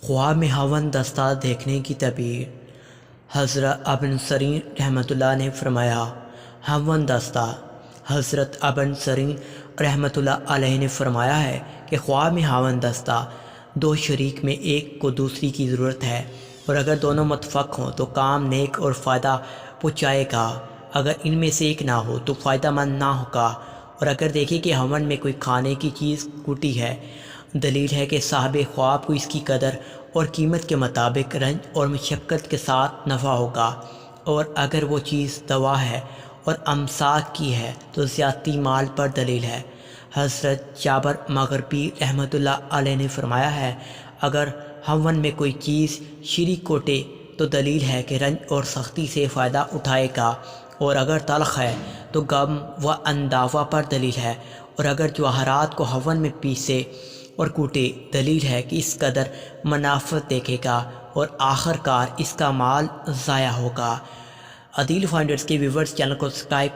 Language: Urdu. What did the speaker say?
خواب میں ہون دستہ دیکھنے کی تعبیر۔ حضرت ابن سیرین رحمۃ اللہ نے فرمایا، ہون دستہ۔ حضرت ابن سیرین رحمۃ اللہ علیہ نے فرمایا ہے کہ خواب میں ہون دستہ، دو شریک میں ایک کو دوسری کی ضرورت ہے، اور اگر دونوں متفق ہوں تو کام نیک اور فائدہ پہنچائے گا، اگر ان میں سے ایک نہ ہو تو فائدہ مند نہ ہوگا۔ اور اگر دیکھیں کہ ہون میں کوئی کھانے کی چیز کوٹی ہے، دلیل ہے کہ صاحب خواب کو اس کی قدر اور قیمت کے مطابق رنج اور مشقت کے ساتھ نفع ہوگا، اور اگر وہ چیز دوا ہے اور امساک کی ہے تو زیادتی مال پر دلیل ہے۔ حضرت جابر مغربی رحمۃ اللہ علیہ نے فرمایا ہے، اگر ہون میں کوئی چیز شیریں کوٹے تو دلیل ہے کہ رنج اور سختی سے فائدہ اٹھائے گا، اور اگر تلخ ہے تو غم و انداوا پر دلیل ہے، اور اگر جواہرات کو ہون میں پیسے اور کوٹے دلیل ہے کہ اس قدر منافع دیکھے گا اور آخر کار اس کا مال ضائع ہوگا۔ عدیل فائنڈرز کے ویورز چینل کو سبسکرائب